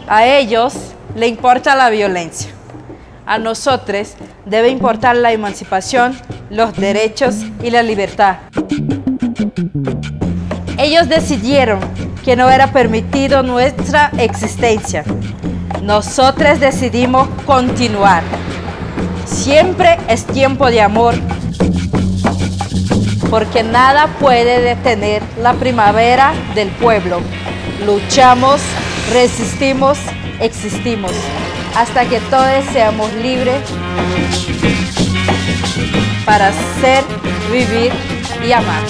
A ellos le importa la violencia. A nosotros debe importar la emancipación, los derechos y la libertad. Ellos decidieron que no era permitido nuestra existencia. Nosotros decidimos continuar. Siempre es tiempo de amor, porque nada puede detener la primavera del pueblo. Luchamos, resistimos, existimos, hasta que todos seamos libres para ser, vivir y amar.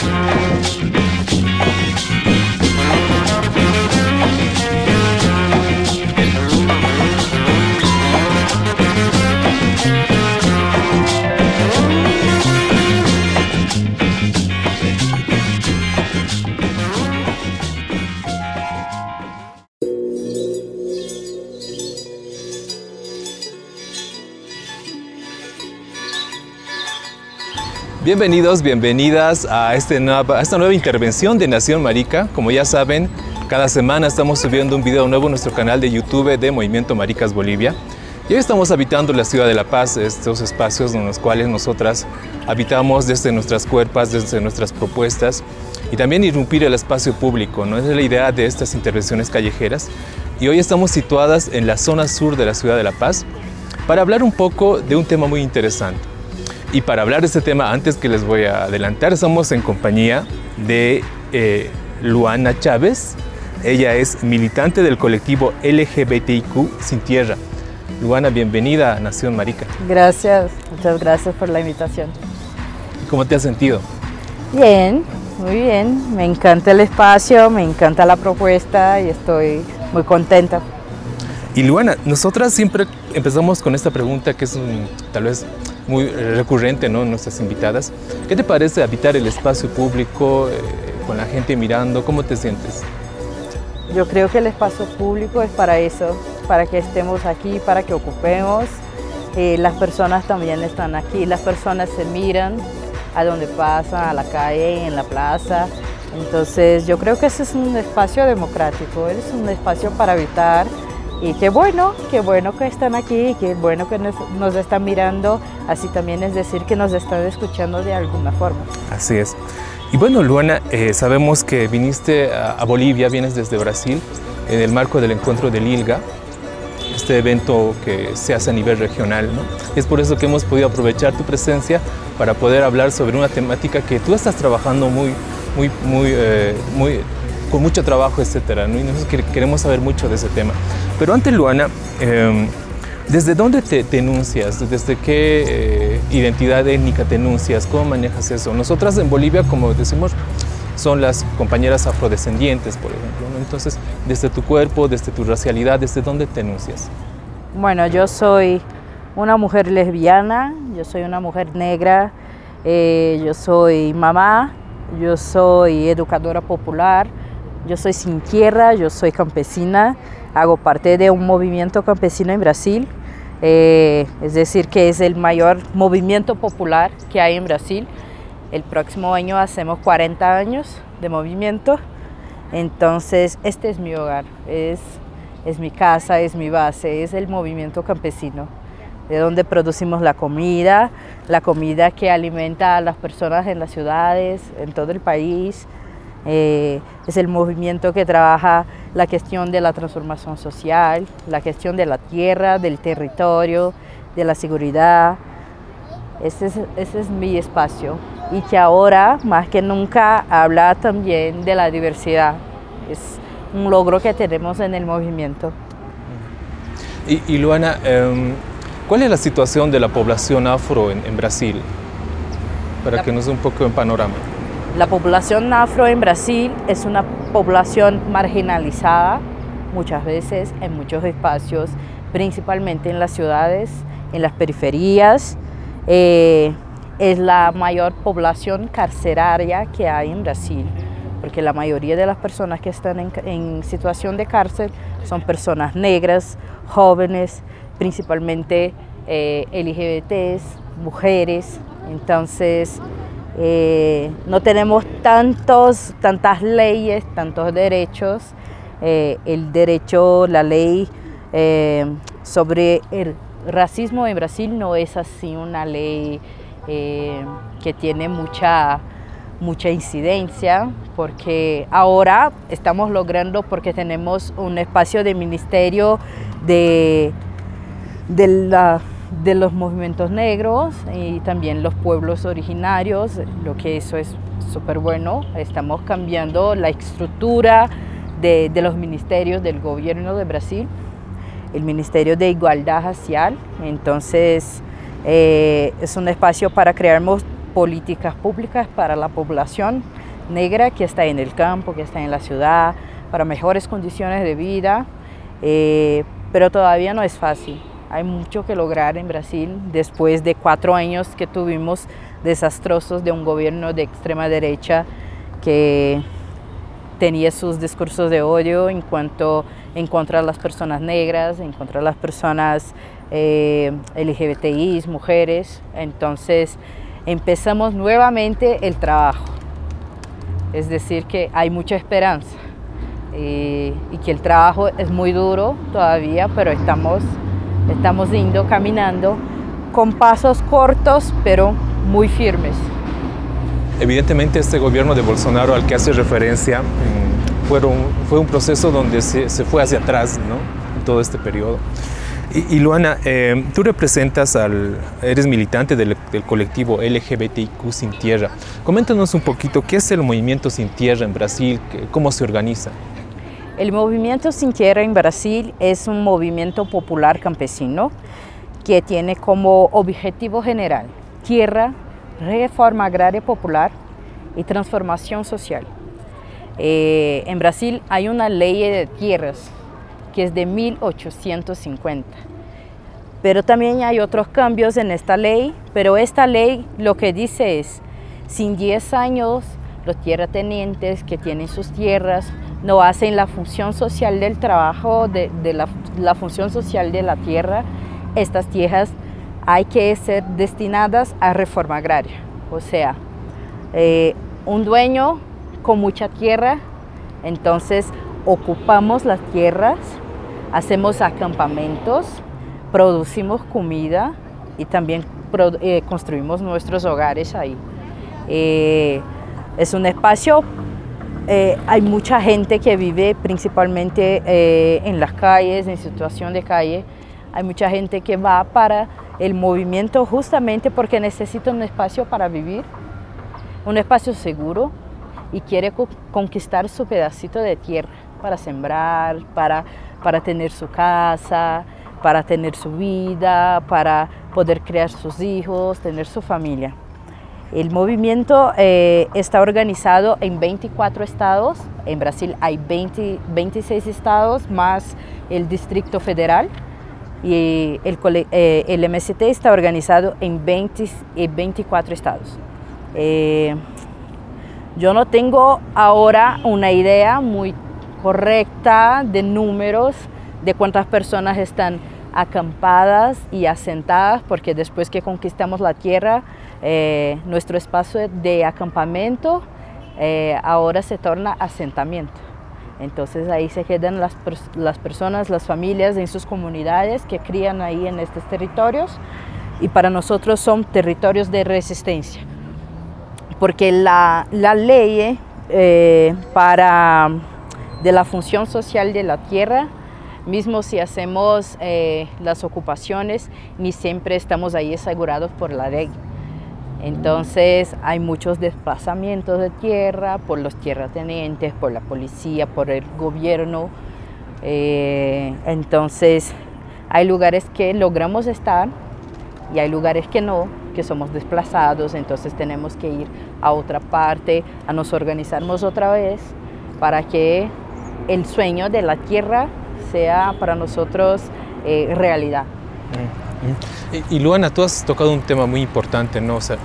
Bienvenidos, bienvenidas a esta nueva intervención de Nación Marica. Como ya saben, cada semana estamos subiendo un video nuevo en nuestro canal de YouTube de Movimiento Maricas Bolivia. Y hoy estamos habitando la ciudad de La Paz, estos espacios en los cuales nosotras habitamos desde nuestras cuerpas, desde nuestras propuestas y también irrumpir el espacio público, ¿no? Esa es la idea de estas intervenciones callejeras. Y hoy estamos situadas en la zona sur de la ciudad de La Paz para hablar un poco de un tema muy interesante. Y para hablar de este tema, antes que les voy a adelantar, estamos en compañía de Luana Chávez. Ella es militante del colectivo LGBTIQ Sin Tierra. Luana, bienvenida a Nación Marica. Gracias, muchas gracias por la invitación. ¿Cómo te has sentido? Bien, muy bien. Me encanta el espacio, me encanta la propuesta y estoy muy contenta. Y Luana, nosotras siempre empezamos con esta pregunta que es tal vez muy recurrente, ¿no?, en nuestras invitadas. ¿Qué te parece habitar el espacio público con la gente mirando? ¿Cómo te sientes? Yo creo que el espacio público es para eso, para que estemos aquí, para que ocupemos. Las personas también están aquí, las personas se miran a donde pasan, a la calle, en la plaza. Entonces yo creo que ese es un espacio democrático, es un espacio para habitar. Y qué bueno que están aquí, qué bueno que nos están mirando, así también es decir que nos están escuchando de alguna forma. Así es. Y bueno, Luana, sabemos que viniste a Bolivia, vienes desde Brasil, en el marco del encuentro del ILGA, este evento que se hace a nivel regional, ¿no? Es por eso que hemos podido aprovechar tu presencia para poder hablar sobre una temática que tú estás trabajando con mucho trabajo, etcétera, ¿no? Y nosotros queremos saber mucho de ese tema. Pero antes, Luana, ¿desde dónde te enuncias? ¿Desde qué identidad étnica te enuncias? ¿Cómo manejas eso? Nosotras en Bolivia, como decimos, son las compañeras afrodescendientes, por ejemplo, ¿no? Entonces, desde tu cuerpo, desde tu racialidad, ¿desde dónde te enuncias? Bueno, yo soy una mujer lesbiana, yo soy una mujer negra, yo soy mamá, yo soy educadora popular, yo soy sin tierra, yo soy campesina, hago parte de un movimiento campesino en Brasil, es decir, que es el mayor movimiento popular que hay en Brasil. El próximo año hacemos 40 años de movimiento, entonces este es mi hogar, es mi casa, es mi base, es el movimiento campesino, de donde producimos la comida que alimenta a las personas en las ciudades, en todo el país. Es el movimiento que trabaja la cuestión de la transformación social, la cuestión de la tierra, del territorio, de la seguridad. Ese es mi espacio y que ahora más que nunca habla también de la diversidad. Es un logro que tenemos en el movimiento. Y Luana, ¿cuál es la situación de la población afro en Brasil? Para que nos dé un poco en panorama. La población afro en Brasil es una población marginalizada, muchas veces en muchos espacios, principalmente en las ciudades, en las periferias. Es la mayor población carceraria que hay en Brasil, porque la mayoría de las personas que están en situación de cárcel son personas negras, jóvenes, principalmente LGBTs, mujeres. Entonces, no tenemos tantas leyes, tantos derechos, el derecho, la ley sobre el racismo en Brasil no es así una ley que tiene mucha incidencia, porque ahora estamos logrando, porque tenemos un espacio de ministerio de los movimientos negros y también los pueblos originarios, lo que eso es súper bueno. Estamos cambiando la estructura de los ministerios del gobierno de Brasil, el Ministerio de Igualdad Racial. Entonces es un espacio para crear políticas públicas para la población negra que está en el campo, que está en la ciudad, para mejores condiciones de vida, pero todavía no es fácil. Hay mucho que lograr en Brasil después de 4 años que tuvimos desastrosos de un gobierno de extrema derecha que tenía sus discursos de odio en contra de las personas negras, en contra de las personas LGBTI, mujeres. Entonces empezamos nuevamente el trabajo. Es decir, que hay mucha esperanza y que el trabajo es muy duro todavía, pero estamos caminando con pasos cortos, pero muy firmes. Evidentemente este gobierno de Bolsonaro al que hace referencia fue un proceso donde se fue hacia atrás, ¿no? En todo este periodo. Y Luana, tú eres militante del colectivo LGBTIQ Sin Tierra. Coméntanos un poquito, ¿qué es el Movimiento Sin Tierra en Brasil? ¿Cómo se organiza? El Movimiento Sin Tierra en Brasil es un movimiento popular campesino que tiene como objetivo general tierra, reforma agraria popular y transformación social. En Brasil hay una ley de tierras que es de 1850, pero también hay otros cambios en esta ley, pero esta ley lo que dice es, sin 10 años los tierratenientes que tienen sus tierras no hacen la función social del trabajo, la función social de la tierra, estas tierras hay que ser destinadas a reforma agraria. O sea, un dueño con mucha tierra, entonces ocupamos las tierras, hacemos acampamentos, producimos comida y también construimos nuestros hogares ahí. Es un espacio, hay mucha gente que vive principalmente en las calles, en situación de calle. Hay mucha gente que va para el movimiento justamente porque necesita un espacio para vivir, un espacio seguro y quiere conquistar su pedacito de tierra para sembrar, para tener su casa, para tener su vida, para poder criar sus hijos, tener su familia. El movimiento está organizado en 24 estados. En Brasil hay 26 estados más el Distrito Federal. Y el MST está organizado en 24 estados. Yo no tengo ahora una idea muy correcta de números, de cuántas personas están acampadas y asentadas, porque después que conquistamos la tierra, nuestro espacio de acampamento ahora se torna asentamiento. Entonces ahí se quedan las personas, las familias en sus comunidades que crían ahí en estos territorios, y para nosotros son territorios de resistencia, porque la ley de la función social de la tierra, mismo si hacemos las ocupaciones, ni siempre estamos ahí asegurados por la ley. Entonces hay muchos desplazamientos de tierra por los tierratenientes, por la policía, por el gobierno. Entonces hay lugares que logramos estar y hay lugares que no, que somos desplazados, entonces tenemos que ir a otra parte, a nos organizarnos otra vez para que el sueño de la tierra sea para nosotros realidad. Y Luana, tú has tocado un tema muy importante, ¿no? O sea,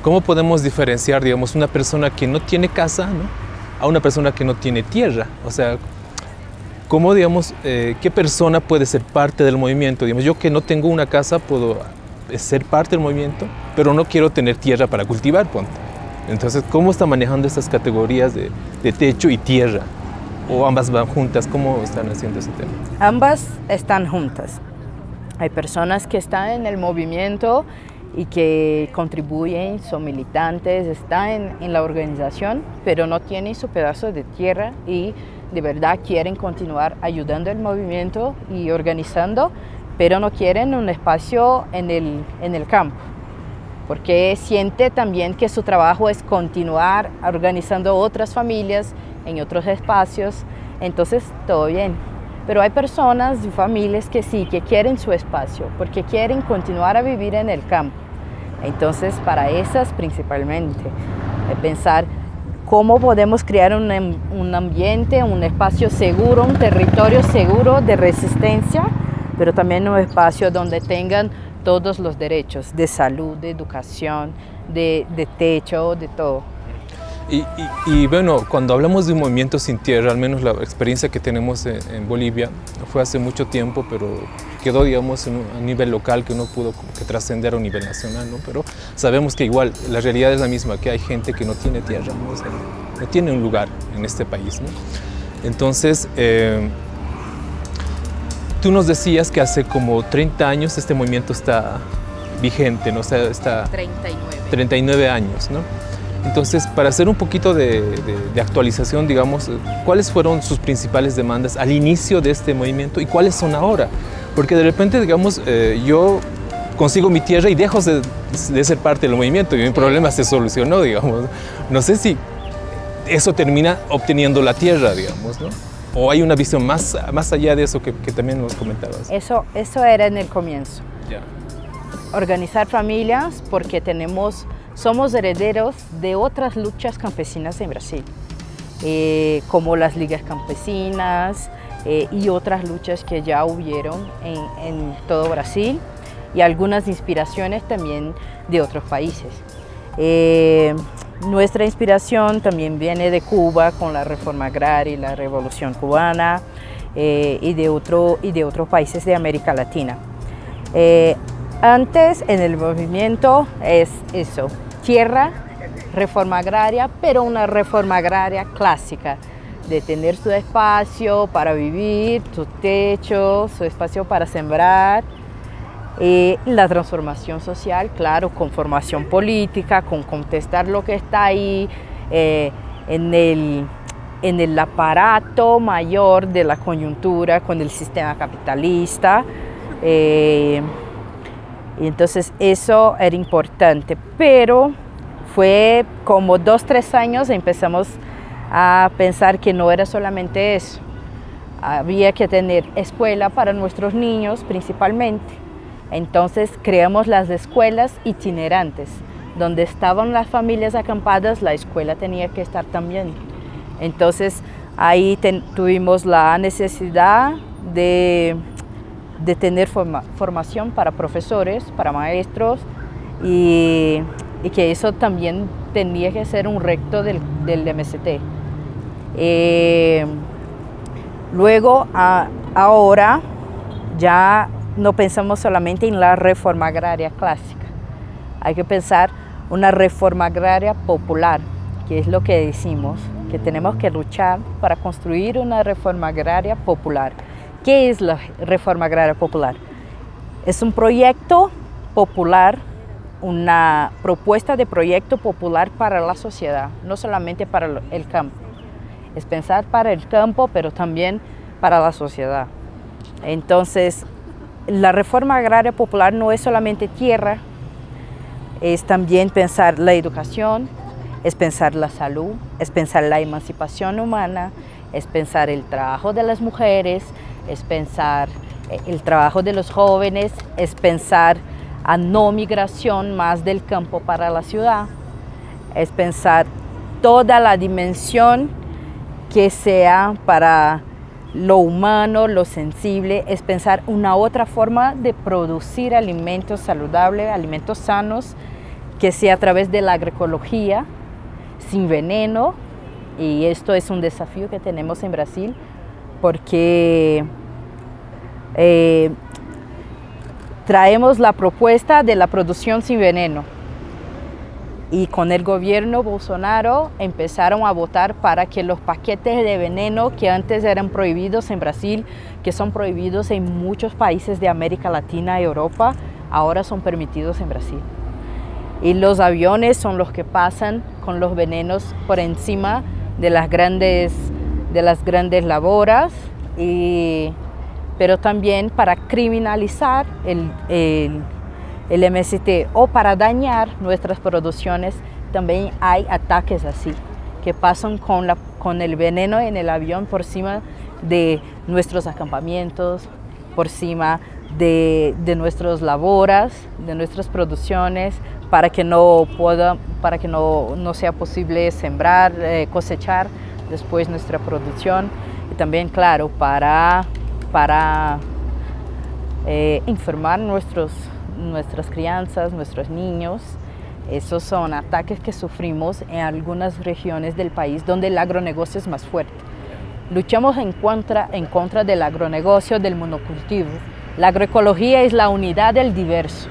¿cómo podemos diferenciar, digamos, una persona que no tiene casa, ¿no?, a una persona que no tiene tierra? O sea, ¿cómo, digamos, qué persona puede ser parte del movimiento? Digamos, yo que no tengo una casa puedo ser parte del movimiento, pero no quiero tener tierra para cultivar, ponte. Entonces, ¿cómo está manejando estas categorías de techo y tierra? o ambas van juntas? ¿Cómo están haciendo ese tema? Ambas están juntas. Hay personas que están en el movimiento y que contribuyen, son militantes, están en la organización, pero no tienen su pedazo de tierra y de verdad quieren continuar ayudando al movimiento y organizando, pero no quieren un espacio en el campo, porque siente también que su trabajo es continuar organizando otras familias en otros espacios, entonces todo bien. Pero hay personas y familias que sí, que quieren su espacio, porque quieren continuar a vivir en el campo. Entonces, para esas principalmente, pensar cómo podemos crear un ambiente, un espacio seguro, un territorio seguro de resistencia, pero también un espacio donde tengan todos los derechos de salud, de educación, de techo, de todo. Y bueno, cuando hablamos de un movimiento sin tierra, al menos la experiencia que tenemos en Bolivia fue hace mucho tiempo, pero quedó, digamos, a nivel local, que no pudo como que trascender a un nivel nacional, ¿no? Pero sabemos que igual la realidad es la misma, que hay gente que no tiene tierra, ¿no? O sea, no tiene un lugar en este país, ¿no? Entonces, tú nos decías que hace como 30 años este movimiento está vigente, ¿no? O sea, está 39 años, ¿no? Entonces, para hacer un poquito de actualización, digamos, ¿cuáles fueron sus principales demandas al inicio de este movimiento y cuáles son ahora? Porque de repente, digamos, yo consigo mi tierra y dejo de ser parte del movimiento y mi problema se solucionó, digamos. No sé si eso termina obteniendo la tierra, digamos, ¿no? ¿O hay una visión más allá de eso que también nos comentabas? Eso era en el comienzo. Ya. Organizar familias porque somos herederos de otras luchas campesinas en Brasil, como las ligas campesinas y otras luchas que ya hubieron en todo Brasil y algunas inspiraciones también de otros países. Nuestra inspiración también viene de Cuba con la reforma agraria y la revolución cubana y de otros países de América Latina. Antes en el movimiento es eso, tierra, reforma agraria, pero una reforma agraria clásica, de tener su espacio para vivir, su techo, su espacio para sembrar. La transformación social, claro, con formación política, con contestar lo que está ahí en el aparato mayor de la coyuntura con el sistema capitalista. Y entonces eso era importante, pero fue como 2 o 3 años empezamos a pensar que no era solamente eso. Había que tener escuela para nuestros niños principalmente. Entonces creamos las escuelas itinerantes, donde estaban las familias acampadas, la escuela tenía que estar también. Entonces ahí tuvimos la necesidad de tener formación para profesores, para maestros, y que eso también tenía que ser un reto del MST. Luego, ahora ya no pensamos solamente en la reforma agraria clásica, hay que pensar una reforma agraria popular, que es lo que decimos, que tenemos que luchar para construir una reforma agraria popular. ¿Qué es la reforma agraria popular? Es un proyecto popular, una propuesta de proyecto popular para la sociedad, no solamente para el campo. Es pensar para el campo, pero también para la sociedad. Entonces, la reforma agraria popular no es solamente tierra, es también pensar la educación, es pensar la salud, es pensar la emancipación humana, es pensar el trabajo de las mujeres, es pensar el trabajo de los jóvenes, es pensar a no migración más del campo para la ciudad, es pensar toda la dimensión que sea para lo humano, lo sensible, es pensar una otra forma de producir alimentos saludables, alimentos sanos, que sea a través de la agroecología, sin veneno, y esto es un desafío que tenemos en Brasil, porque traemos la propuesta de la producción sin veneno, Y con el gobierno Bolsonaro empezaron a votar para que los paquetes de veneno que antes eran prohibidos en Brasil, que son prohibidos en muchos países de América Latina y Europa, ahora son permitidos en Brasil. Y los aviones son los que pasan con los venenos por encima de las grandes lavoras, pero también para criminalizar el MST o para dañar nuestras producciones. También hay ataques así, que pasan con el veneno en el avión por encima de nuestros acampamentos, por encima de nuestras lavoras, de nuestras producciones, para que no sea posible sembrar, cosechar después nuestra producción. Y también, claro, para enfermar nuestras crianzas, nuestros niños. Esos son ataques que sufrimos en algunas regiones del país donde el agronegocio es más fuerte. Luchamos en contra del agronegocio, del monocultivo. La agroecología es la unidad del diverso.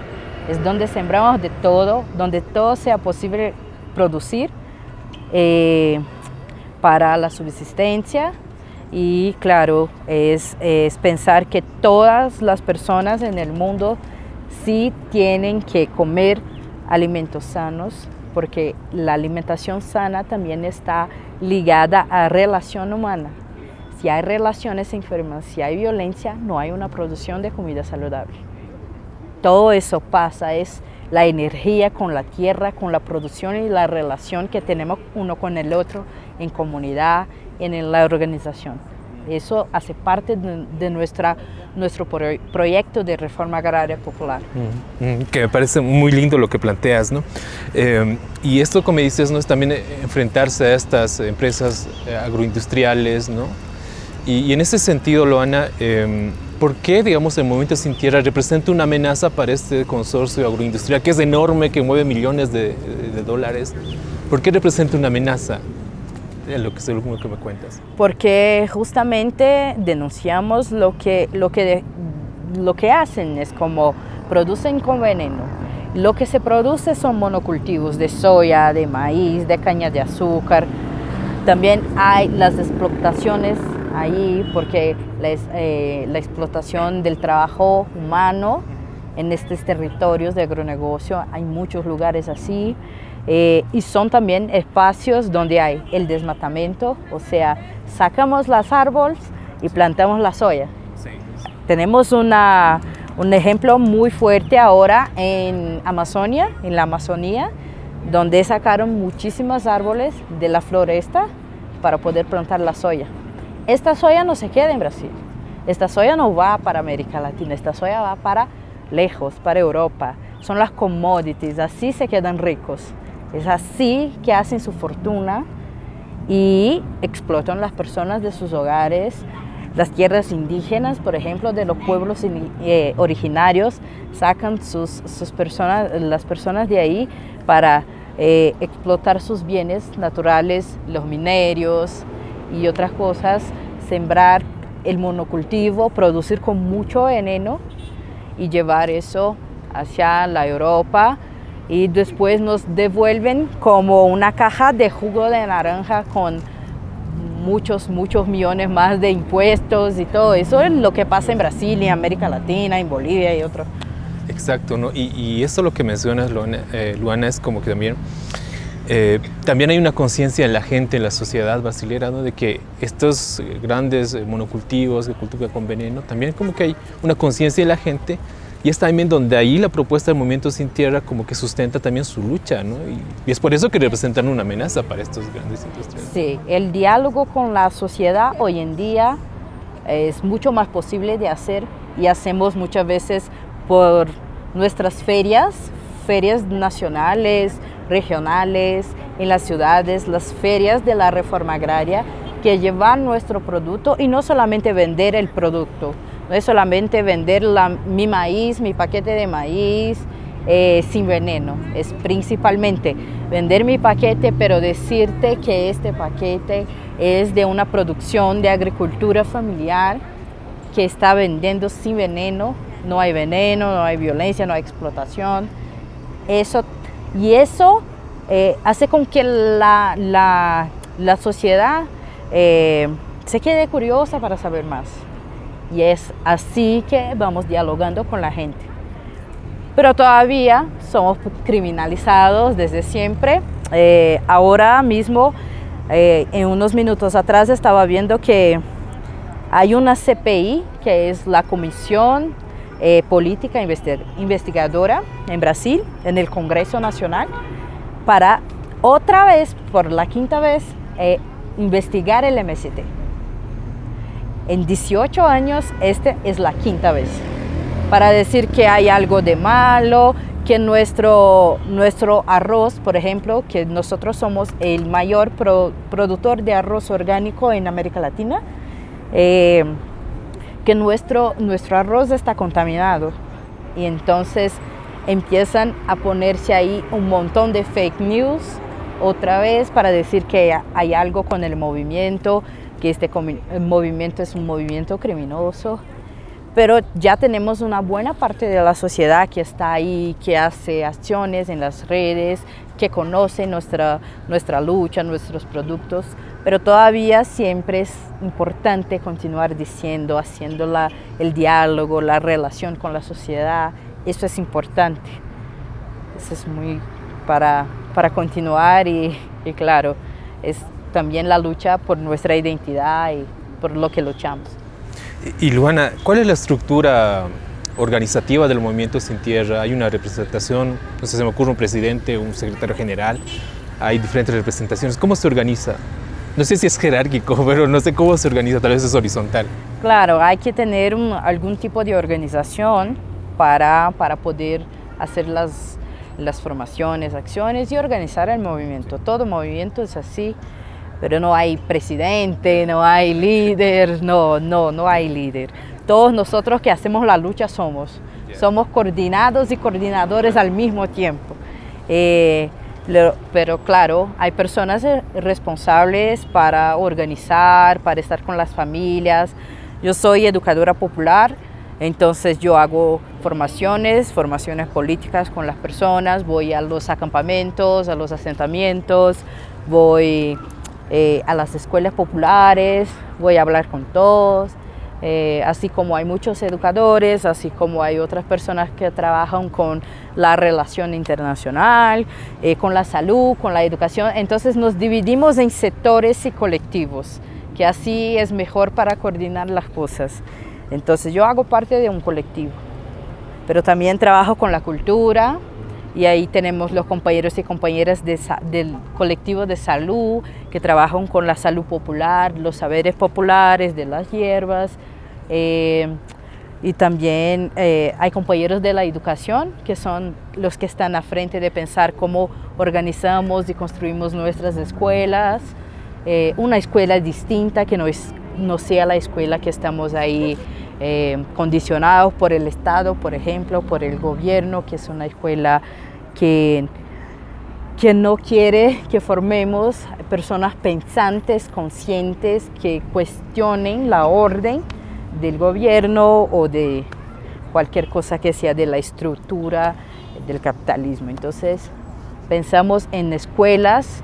Es donde sembramos de todo, donde todo sea posible producir para la subsistencia. Y claro, es pensar que todas las personas en el mundo sí tienen que comer alimentos sanos, porque la alimentación sana también está ligada a relación humana. Si hay relaciones enfermas, si hay violencia, no hay una producción de comida saludable. Todo eso pasa, es la energía con la tierra, con la producción y la relación que tenemos uno con el otro en comunidad, en la organización. Eso hace parte de nuestro proyecto de reforma agraria popular. Que me parece muy lindo lo que planteas, ¿no? Y esto, como dices, ¿no?, es también enfrentarse a estas empresas agroindustriales, ¿no? Y en ese sentido, Loana, ¿por qué, digamos, el Movimiento Sin Tierra representa una amenaza para este consorcio agroindustrial, que es enorme, que mueve millones de dólares? ¿Por qué representa una amenaza? Lo que me cuentas. Porque justamente denunciamos lo que hacen, es como producen con veneno. Lo que se produce son monocultivos de soya, de maíz, de caña de azúcar. También hay las explotaciones ahí, porque la explotación del trabajo humano en estos territorios de agronegocio, hay muchos lugares así. Y son también espacios donde hay el desmatamiento, o sea, sacamos los árboles y plantamos la soya. Sí. Tenemos un ejemplo muy fuerte ahora en la Amazonía, donde sacaron muchísimos árboles de la floresta para poder plantar la soya. Esta soya no se queda en Brasil, esta soya no va para América Latina, esta soya va para lejos, para Europa. Son las commodities, así se quedan ricos. Es así que hacen su fortuna y explotan las personas de sus hogares, las tierras indígenas, por ejemplo, de los pueblos originarios, sacan las personas de ahí para explotar sus bienes naturales, los minerios y otras cosas, sembrar el monocultivo, producir con mucho veneno y llevar eso hacia la Europa. Y después nos devuelven como una caja de jugo de naranja con muchos millones más de impuestos y todo. Eso es lo que pasa en Brasil, en América Latina, en Bolivia y otros. Exacto, ¿no? Y eso lo que mencionas, Luana, es como que también hay una conciencia en la gente, en la sociedad brasilera, ¿no?, de que estos grandes monocultivos que cultivan con veneno, también como que hay una conciencia en la gente. Y es también donde ahí la propuesta del Movimiento Sin Tierra como que sustenta también su lucha, ¿no? Y es por eso que representan una amenaza para estos grandes industriales. Sí, el diálogo con la sociedad hoy en día es mucho más posible de hacer y hacemos muchas veces por nuestras ferias nacionales, regionales, en las ciudades, las ferias de la reforma agraria que llevan nuestro producto y no solamente vender el producto. No es solamente vender mi maíz, mi paquete de maíz sin veneno. Es principalmente vender mi paquete, pero decirte que este paquete es de una producción de agricultura familiar que está vendiendo sin veneno. No hay veneno, no hay violencia, no hay explotación. Eso hace con que la sociedad se quede curiosa para saber más. Y es así que vamos dialogando con la gente. Pero todavía somos criminalizados desde siempre. Ahora mismo, en unos minutos atrás, estaba viendo que hay una CPI, que es la Comisión Política Investigadora en Brasil, en el Congreso Nacional, para otra vez, por la quinta vez, investigar el MST. En 18 años, esta es la quinta vez, para decir que hay algo de malo, que nuestro arroz, por ejemplo, que nosotros somos el mayor productor de arroz orgánico en América Latina, que nuestro arroz está contaminado. Y entonces empiezan a ponerse ahí un montón de fake news otra vez para decir que hay algo con el movimiento, que el movimiento es un movimiento criminoso. Pero ya tenemos una buena parte de la sociedad que está ahí, que hace acciones en las redes, que conoce nuestra lucha, nuestros productos, pero todavía siempre es importante continuar diciendo, haciendo el diálogo, la relación con la sociedad. Eso es importante. Eso es muy para continuar y claro, es también la lucha por nuestra identidad y por lo que luchamos. Y Luana, ¿cuál es la estructura organizativa del Movimiento Sin Tierra? ¿Hay una representación? No sé, se me ocurre un presidente, un secretario general. Hay diferentes representaciones. ¿Cómo se organiza? No sé si es jerárquico, pero no sé cómo se organiza, tal vez es horizontal. Claro, hay que tener algún tipo de organización para poder hacer las formaciones, acciones y organizar el movimiento. Todo movimiento es así. Pero no hay presidente, no hay líder, no hay líder. Todos nosotros que hacemos la lucha somos coordinados y coordinadores al mismo tiempo. Pero claro, hay personas responsables para organizar, para estar con las familias. Yo soy educadora popular, entonces yo hago formaciones políticas con las personas, voy a los acampamentos, a los asentamientos, voy a las escuelas populares, voy a hablar con todos, así como hay muchos educadores, así como hay otras personas que trabajan con la relación internacional, con la salud, con la educación. Entonces nos dividimos en sectores y colectivos, que así es mejor para coordinar las cosas. Entonces yo hago parte de un colectivo, pero también trabajo con la cultura. Y ahí tenemos los compañeros y compañeras del colectivo de salud que trabajan con la salud popular, los saberes populares de las hierbas. Y también hay compañeros de la educación que son los que están a frente de pensar cómo organizamos y construimos nuestras escuelas. Una escuela distinta que no sea la escuela que estamos ahí condicionados por el Estado, por ejemplo, por el gobierno, que es una escuela que no quiere que formemos personas pensantes, conscientes, que cuestionen la orden del gobierno o de cualquier cosa que sea de la estructura del capitalismo. Entonces, pensamos en escuelas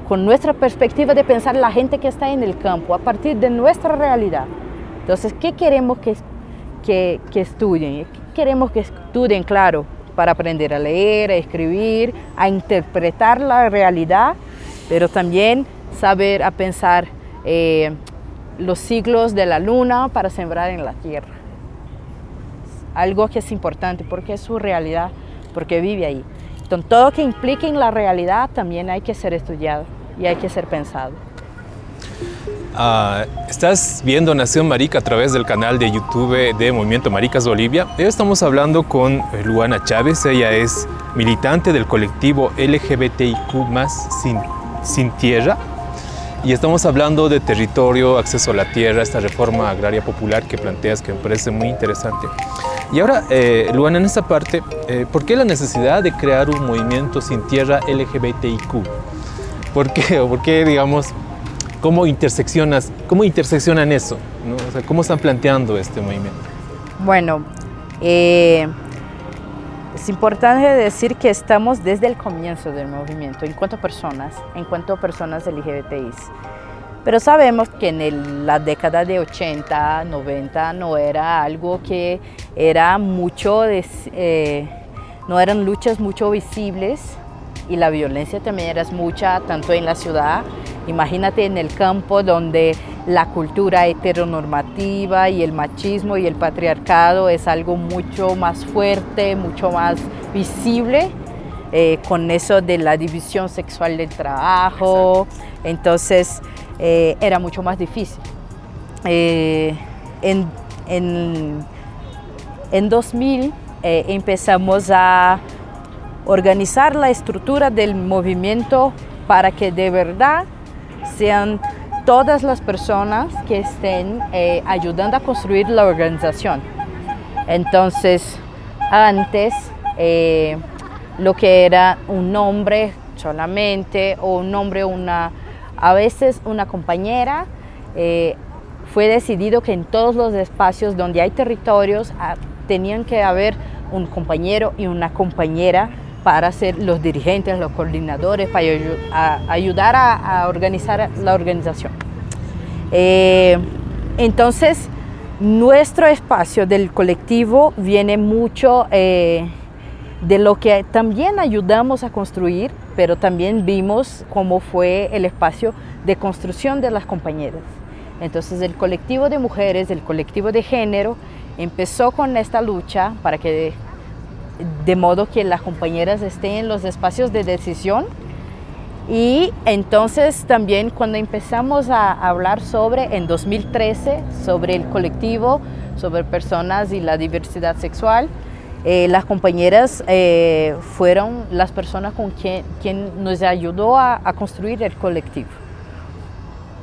con nuestra perspectiva de pensar la gente que está en el campo, a partir de nuestra realidad. Entonces, ¿qué queremos que estudien? Queremos que estudien, claro, para aprender a leer, a escribir, a interpretar la realidad, pero también saber a pensar los ciclos de la luna para sembrar en la tierra. Algo que es importante porque es su realidad, porque vive ahí. Entonces, todo que implique en la realidad también hay que ser estudiado y hay que ser pensado. Estás viendo Nación Marica a través del canal de YouTube de Movimiento Maricas Bolivia. Hoy estamos hablando con Luana Chávez. Ella es militante del colectivo LGBTIQ+ Sin Tierra. Y estamos hablando de territorio, acceso a la tierra, esta reforma agraria popular que planteas, que me parece muy interesante. Y ahora, Luana, en esta parte, ¿por qué la necesidad de crear un movimiento sin tierra LGBTIQ? ¿Por qué? ¿O por qué, digamos, cómo interseccionan eso, ¿no? O sea, ¿cómo están planteando este movimiento? Bueno, Es importante decir que estamos desde el comienzo del movimiento en cuanto a personas LGBTI. Pero sabemos que en la década de 80, 90 no era algo que era mucho, no eran luchas mucho visibles y la violencia también era mucha, tanto en la ciudad. Imagínate en el campo donde la cultura heteronormativa y el machismo y el patriarcado es algo mucho más fuerte, mucho más visible, con eso de la división sexual del trabajo. Entonces era mucho más difícil. En 2000 empezamos a organizar la estructura del movimiento para que de verdad sean todas las personas que estén ayudando a construir la organización. Entonces, antes lo que era un nombre solamente o un nombre, a veces una compañera, fue decidido que en todos los espacios donde hay territorios tenían que haber un compañero y una compañera para ser los dirigentes, los coordinadores, para ayudar a organizar la organización. Entonces, nuestro espacio del colectivo viene mucho de lo que también ayudamos a construir, pero también vimos cómo fue el espacio de construcción de las compañeras. Entonces, el colectivo de mujeres, el colectivo de género, empezó con esta lucha para que de modo que las compañeras estén en los espacios de decisión. Y entonces también cuando empezamos a hablar en 2013, sobre el colectivo, sobre personas y la diversidad sexual, las compañeras fueron las personas con quien nos ayudó a construir el colectivo.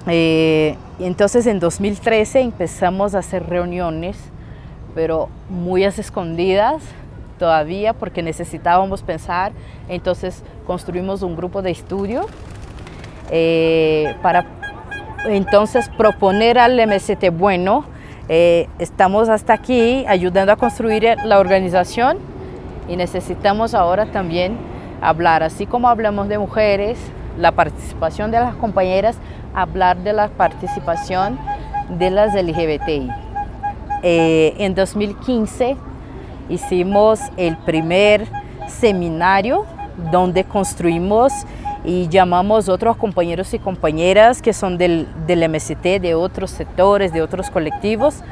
Entonces en 2013 empezamos a hacer reuniones, pero muy a escondidas todavía porque necesitábamos pensar. Entonces construimos un grupo de estudio para entonces proponer al MST, bueno, estamos hasta aquí ayudando a construir la organización y necesitamos ahora también hablar, así como hablamos de mujeres, la participación de las compañeras, hablar de la participación de las LGBTI. En 2015 hicimos el primer seminario donde construimos y llamamos otros compañeros y compañeras que son del MST, de otros sectores, de otros colectivos,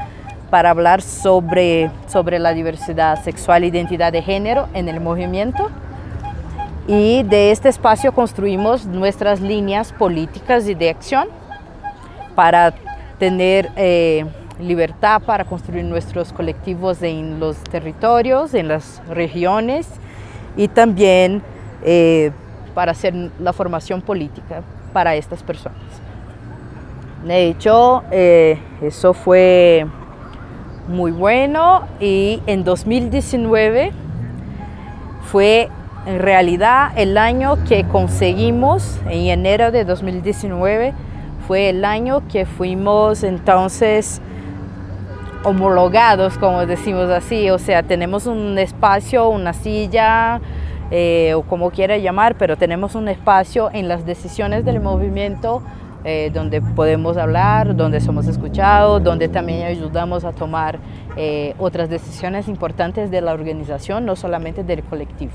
para hablar sobre la diversidad sexual e identidad de género en el movimiento. Y de este espacio construimos nuestras líneas políticas y de acción para tener libertad para construir nuestros colectivos en los territorios, en las regiones y también para hacer la formación política para estas personas. De hecho, eso fue muy bueno y en 2019 fue en realidad el año que conseguimos, en enero de 2019, fue el año que fuimos entonces homologados, como decimos así, o sea, tenemos un espacio, una silla, o como quiera llamar, pero tenemos un espacio en las decisiones del movimiento donde podemos hablar, donde somos escuchados, donde también ayudamos a tomar otras decisiones importantes de la organización, no solamente del colectivo.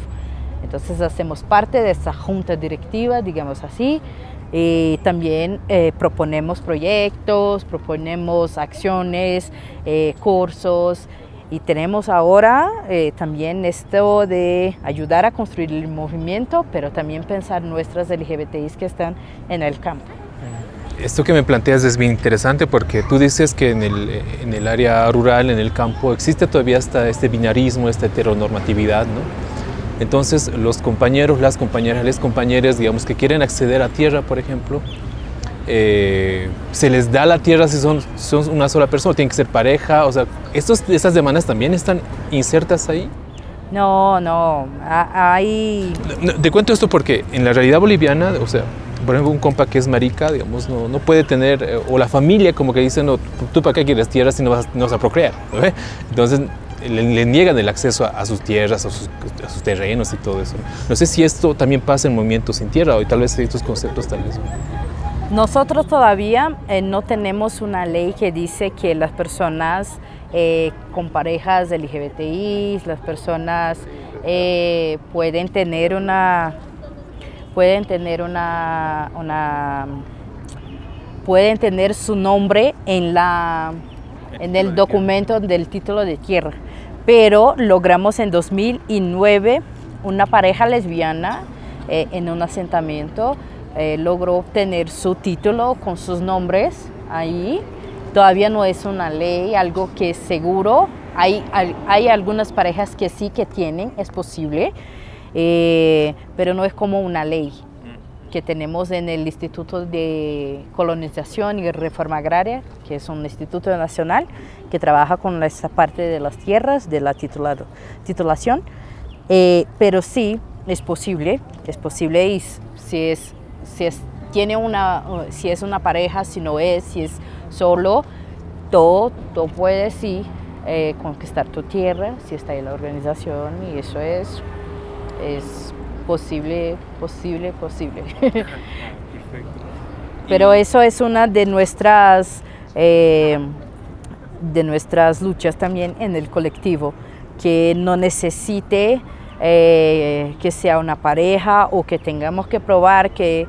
Entonces hacemos parte de esa junta directiva, digamos así, y también proponemos proyectos, proponemos acciones, cursos, y tenemos ahora también esto de ayudar a construir el movimiento, pero también pensar nuestras LGBTIs que están en el campo. Esto que me planteas es bien interesante porque tú dices que en el área rural, en el campo, existe todavía este binarismo, esta heteronormatividad, ¿no? Entonces, los compañeros, las compañeras, les compañeras, digamos, que quieren acceder a tierra, por ejemplo, se les da la tierra si son una sola persona, tienen que ser pareja, o sea, ¿estas demandas también están insertas ahí? No, hay... Te cuento esto porque en la realidad boliviana, o sea, por ejemplo, un compa que es marica, digamos, no puede tener, o la familia como que dice, no, tú para qué quieres tierra si no vas a procrear, ¿no? Entonces, le niegan el acceso a sus tierras, a sus terrenos y todo eso. No sé si esto también pasa en Movimiento Sin Tierra o tal vez estos conceptos tal vez. Nosotros todavía no tenemos una ley que dice que las personas con parejas LGBTI, las personas pueden tener su nombre en el documento del título de tierra. Pero logramos en 2009 una pareja lesbiana en un asentamiento logró obtener su título con sus nombres ahí. Todavía no es una ley, algo que seguro hay algunas parejas que sí que tienen, es posible, pero no es como una ley que tenemos en el Instituto de Colonización y Reforma Agraria, que es un instituto nacional que trabaja con esta parte de las tierras, de la titulación, pero sí es posible y si es una pareja, si no es, si es solo, todo puede sí conquistar tu tierra, si está en la organización, y eso es posible. Pero eso es una de nuestras luchas también en el colectivo, que no necesite que sea una pareja o que tengamos que probar que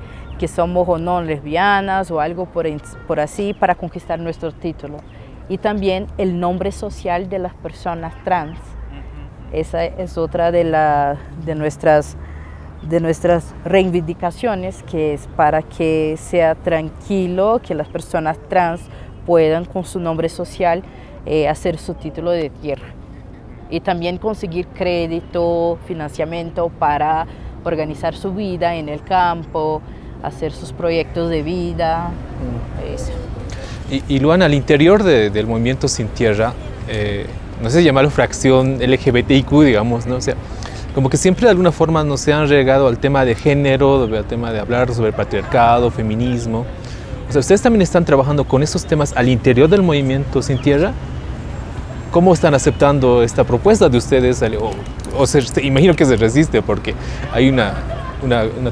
somos o no lesbianas o algo por así para conquistar nuestro título. Y también el nombre social de las personas trans. Esa es otra de nuestras reivindicaciones, que es para que sea tranquilo, que las personas trans puedan con su nombre social hacer su título de tierra. Y también conseguir crédito, financiamiento para organizar su vida en el campo, hacer sus proyectos de vida. Eso. Y Luana, al interior del Movimiento Sin Tierra, no sé si llamarlo fracción LGBTIQ, digamos, ¿no? O sea, como que siempre de alguna forma nos se han relegado al tema de género, al tema de hablar sobre patriarcado, feminismo. O sea, ¿ustedes también están trabajando con esos temas al interior del Movimiento Sin Tierra? ¿Cómo están aceptando esta propuesta de ustedes? Imagino que se resiste porque hay una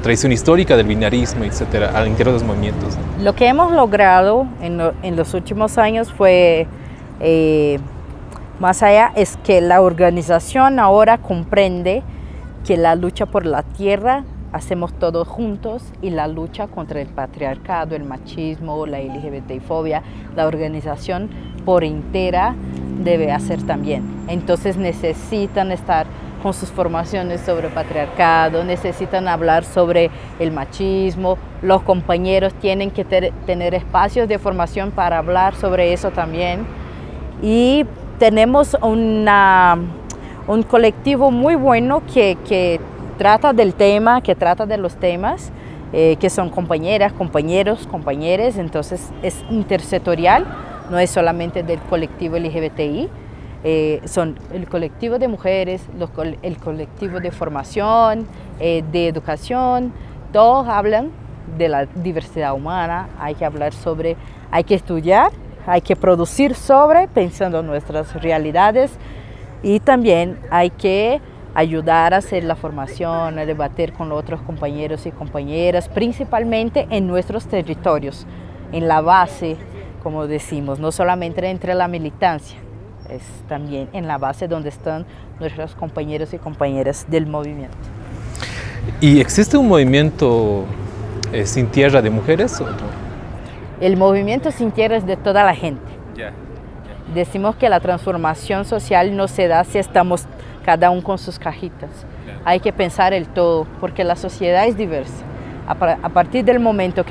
tradición histórica del binarismo, etcétera, al interior de los movimientos. Lo que hemos logrado en los últimos años fue, más allá, es que la organización ahora comprende que la lucha por la tierra hacemos todos juntos, y la lucha contra el patriarcado, el machismo, la LGBTfobia, la organización por entera debe hacer también. Entonces necesitan estar con sus formaciones sobre patriarcado, necesitan hablar sobre el machismo, los compañeros tienen que tener espacios de formación para hablar sobre eso también. Y tenemos un colectivo muy bueno que trata del tema, que trata de los temas, que son compañeras, compañeros, compañeres, entonces es intersectorial, no es solamente del colectivo LGBTI, son el colectivo de mujeres, el colectivo de formación, de educación, todos hablan de la diversidad humana, hay que hablar sobre, hay que estudiar, hay que producir sobre, pensando en nuestras realidades, y también hay que ayudar a hacer la formación, a debatir con otros compañeros y compañeras, principalmente en nuestros territorios, en la base, como decimos, no solamente entre la militancia, es también en la base donde están nuestros compañeros y compañeras del movimiento. ¿Y existe un movimiento sin tierra de mujeres o no? El movimiento sin tierra es de toda la gente. Decimos que la transformación social no se da si estamos cada uno con sus cajitas. Hay que pensar el todo, porque la sociedad es diversa. A partir del momento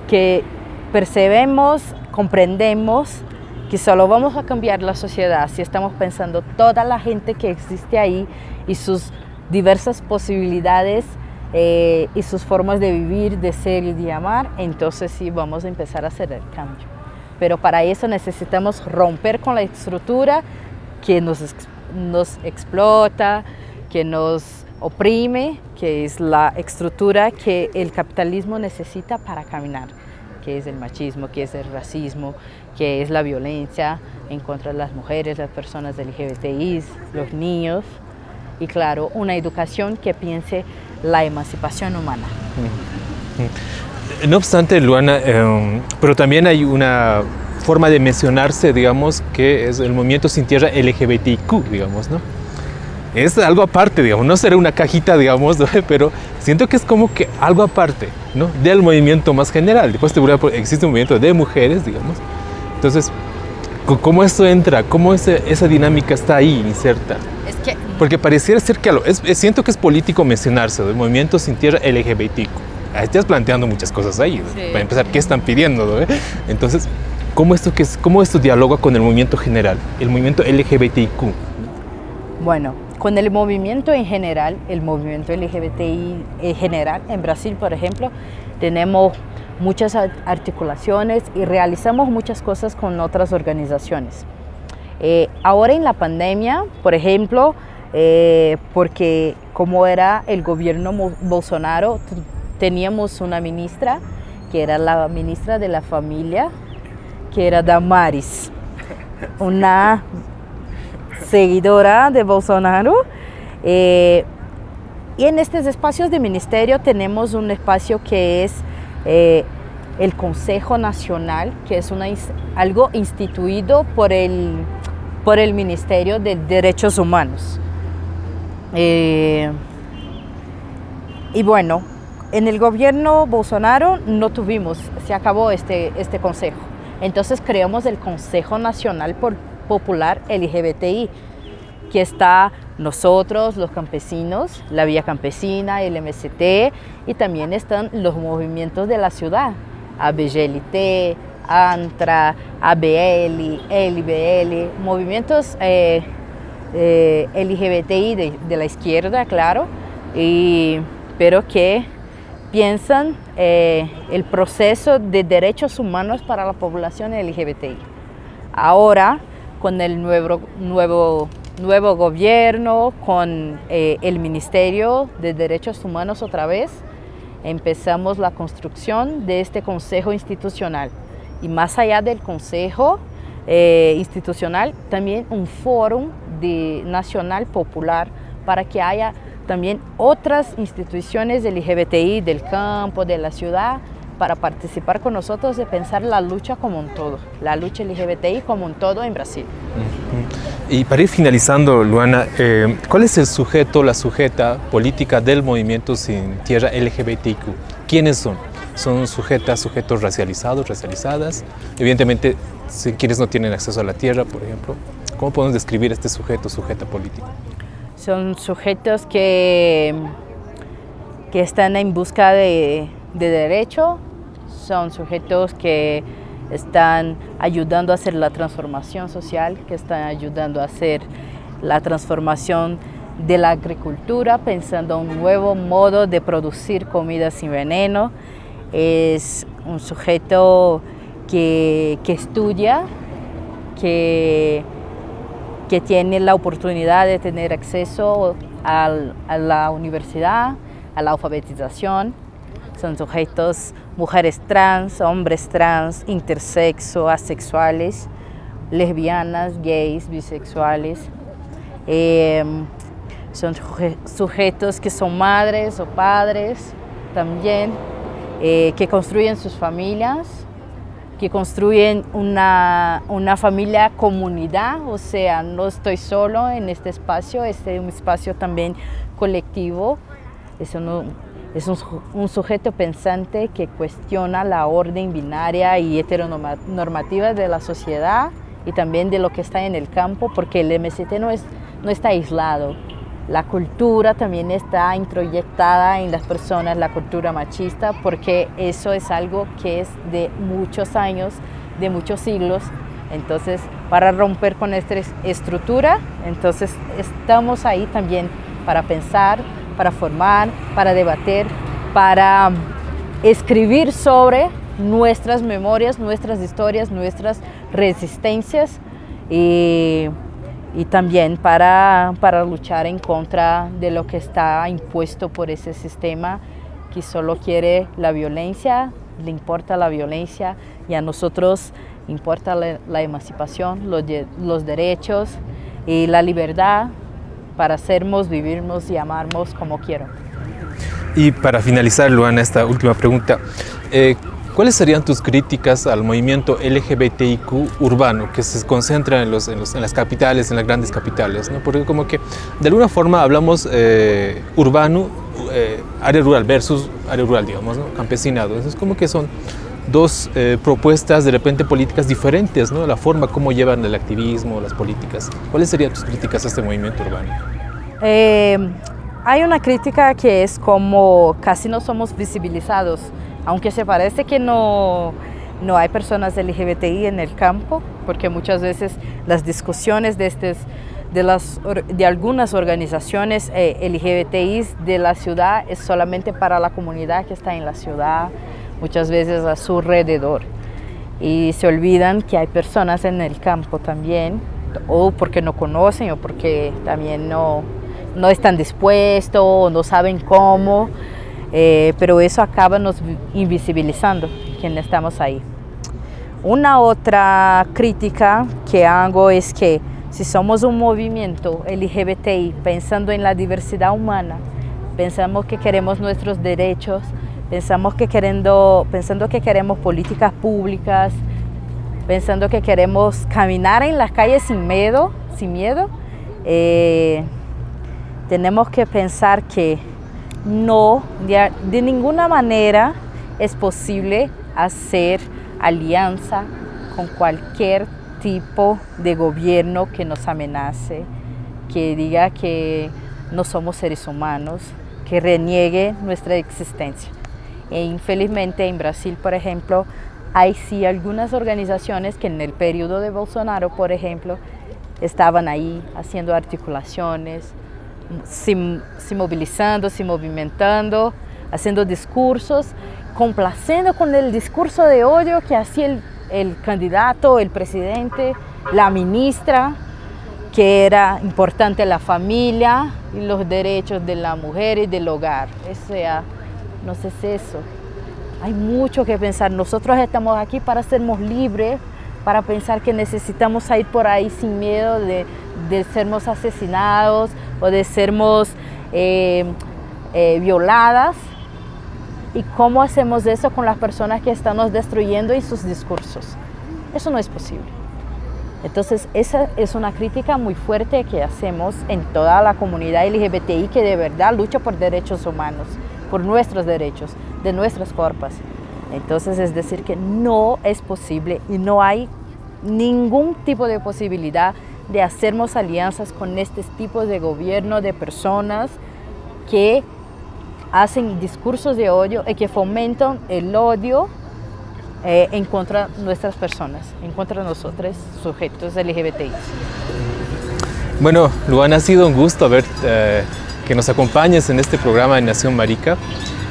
que percebemos, comprendemos que solo vamos a cambiar la sociedad si estamos pensando toda la gente que existe ahí y sus diversas posibilidades y sus formas de vivir, de ser y de amar, entonces sí vamos a empezar a hacer el cambio. Pero para eso necesitamos romper con la estructura que nos explota, que nos oprime, que es la estructura que el capitalismo necesita para caminar. qué es el machismo, qué es el racismo, qué es la violencia en contra de las mujeres, las personas LGBTI, los niños, y claro, una educación que piense la emancipación humana. No obstante, Luana, pero también hay una forma de mencionarse, digamos, que es el movimiento Sin Tierra LGBTIQ, digamos, ¿no? Es algo aparte, digamos, no será una cajita, digamos, ¿no? Pero siento que es como que algo aparte, ¿no? Del movimiento más general. Después existe un movimiento de mujeres, digamos. Entonces, ¿cómo esto entra? ¿Cómo esa dinámica está ahí inserta? Es que... Porque pareciera ser que siento que es político mencionarse del movimiento Sin Tierra LGBTIQ. Estás planteando muchas cosas ahí, ¿no? Sí. Para empezar, ¿qué están pidiendo, ¿no? Entonces, ¿cómo esto dialoga con el movimiento general, el movimiento LGBTIQ? Bueno, con el movimiento en general, el movimiento LGBTI en general, en Brasil, por ejemplo, tenemos muchas articulaciones y realizamos muchas cosas con otras organizaciones. Ahora en la pandemia, por ejemplo, porque como era el gobierno Bolsonaro, teníamos una ministra, que era la ministra de la familia, que era Damares, una seguidora de Bolsonaro. Y en estos espacios de ministerio tenemos un espacio que es el Consejo Nacional, que es algo instituido por el Ministerio de Derechos Humanos. Y bueno, en el gobierno Bolsonaro no tuvimos, se acabó este consejo. Entonces creamos el Consejo Nacional Popular LGBTI, que está nosotros, los campesinos, la Vía Campesina, el MST, y también están los movimientos de la ciudad, ABGLT, ANTRA, ABL, LBL, movimientos LGBTI de la izquierda, claro, pero que piensan el proceso de derechos humanos para la población LGBTI. Ahora, con el nuevo gobierno, con el Ministerio de Derechos Humanos otra vez, empezamos la construcción de este Consejo Institucional. Y más allá del Consejo Institucional, también un foro nacional popular para que haya también otras instituciones LGBTI del campo, de la ciudad, para participar con nosotros y pensar la lucha como un todo, la lucha LGBTI como un todo en Brasil. Y para ir finalizando, Luana, ¿cuál es el sujeto, la sujeta política del movimiento Sin Tierra LGBTIQ? ¿Quiénes son? ¿Son sujetos racializados, racializadas? Evidentemente, quienes no tienen acceso a la tierra, por ejemplo. ¿Cómo podemos describir este sujeto, sujeta político? Son sujetos que están en busca de derecho, son sujetos que están ayudando a hacer la transformación social, que están ayudando a hacer la transformación de la agricultura, pensando en un nuevo modo de producir comida sin veneno. Es un sujeto que estudia, que tiene la oportunidad de tener acceso a la universidad, a la alfabetización. Son sujetos, mujeres trans, hombres trans, intersexo, asexuales, lesbianas, gays, bisexuales. Son sujetos que son madres o padres también, que construyen sus familias, que construyen una familia comunidad, o sea, no estoy solo en este espacio, este es un espacio también colectivo. Es un sujeto pensante que cuestiona la orden binaria y heteronormativa de la sociedad y también de lo que está en el campo, porque el MST no está aislado. La cultura también está introyectada en las personas, la cultura machista, porque eso es algo que es de muchos años, de muchos siglos. Entonces, para romper con esta estructura, entonces estamos ahí también para pensar, para formar, para debatir, para escribir sobre nuestras memorias, nuestras historias, nuestras resistencias y también para luchar en contra de lo que está impuesto por ese sistema que solo quiere la violencia, le importa la violencia y a nosotros importa la emancipación, los derechos y la libertad para sermos, vivirnos y amarnos como quiero. Y para finalizar, Luana, esta última pregunta, ¿cuáles serían tus críticas al movimiento LGBTIQ urbano que se concentra en las capitales, en las grandes capitales, ¿no? Porque como que de alguna forma hablamos urbano, área rural versus área rural, digamos, ¿no? Campesinado. Es como que son dos propuestas de repente políticas diferentes, ¿no? La forma como llevan el activismo, las políticas. ¿Cuáles serían tus críticas a este movimiento urbano? Hay una crítica que es como casi no somos visibilizados, aunque se parece que no hay personas LGBTI en el campo, porque muchas veces las discusiones de algunas organizaciones LGBTI de la ciudad es solamente para la comunidad que está en la ciudad, muchas veces a su alrededor. Y se olvidan que hay personas en el campo también, o porque no conocen, o porque también no están dispuestos, o no saben cómo, pero eso acaba nos invisibilizando, quienes estamos ahí. Una otra crítica que hago es que si somos un movimiento LGBTI pensando en la diversidad humana, pensamos que queremos nuestros derechos, pensando que queremos políticas públicas, pensando que queremos caminar en las calles sin miedo, tenemos que pensar que no, de ninguna manera es posible hacer alianza con cualquier tipo de gobierno que nos amenace, que diga que no somos seres humanos, que reniegue nuestra existencia. E infelizmente en Brasil, por ejemplo, hay sí algunas organizaciones que en el periodo de Bolsonaro, por ejemplo, estaban ahí haciendo articulaciones, se movilizando, se movimentando, haciendo discursos, complaciendo con el discurso de odio que hacía el candidato, el presidente, la ministra, que era importante la familia y los derechos de la mujer y del hogar. O sea, no sé si eso. Hay mucho que pensar. Nosotros estamos aquí para sermos libres, para pensar que necesitamos ir por ahí sin miedo de sermos asesinados o de sermos violadas. ¿Y cómo hacemos eso con las personas que están nos destruyendo en sus discursos? Eso no es posible. Entonces, esa es una crítica muy fuerte que hacemos en toda la comunidad LGBTI que de verdad lucha por derechos humanos, por nuestros derechos, de nuestros cuerpos. Entonces, es decir, que no es posible y no hay ningún tipo de posibilidad de hacernos alianzas con este tipo de gobierno, de personas que hacen discursos de odio y que fomentan el odio en contra de nuestras personas, en contra de nosotros, sujetos LGBTI. Bueno, Luana, ha sido un gusto que nos acompañes en este programa de Nación Marica,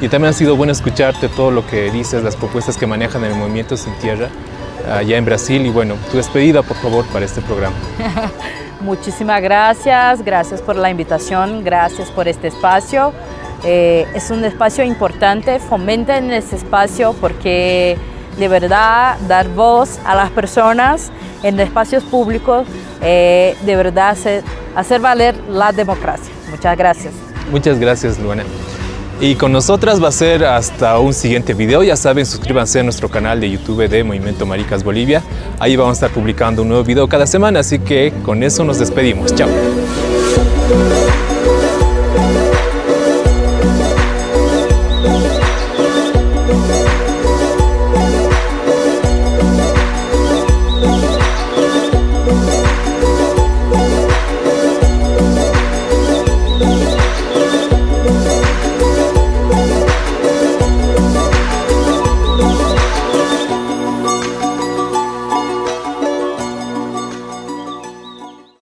y también ha sido bueno escucharte todo lo que dices, las propuestas que manejan en el Movimiento Sin Tierra allá en Brasil, y bueno, tu despedida, por favor, para este programa. Muchísimas gracias por la invitación, gracias por este espacio. Es un espacio importante, fomenten ese espacio porque de verdad dar voz a las personas en espacios públicos, de verdad hacer valer la democracia. Muchas gracias. Muchas gracias, Luana. Y con nosotras va a ser hasta un siguiente video. Ya saben, suscríbanse a nuestro canal de YouTube de Movimiento Maricas Bolivia. Ahí vamos a estar publicando un nuevo video cada semana, así que con eso nos despedimos. Chao.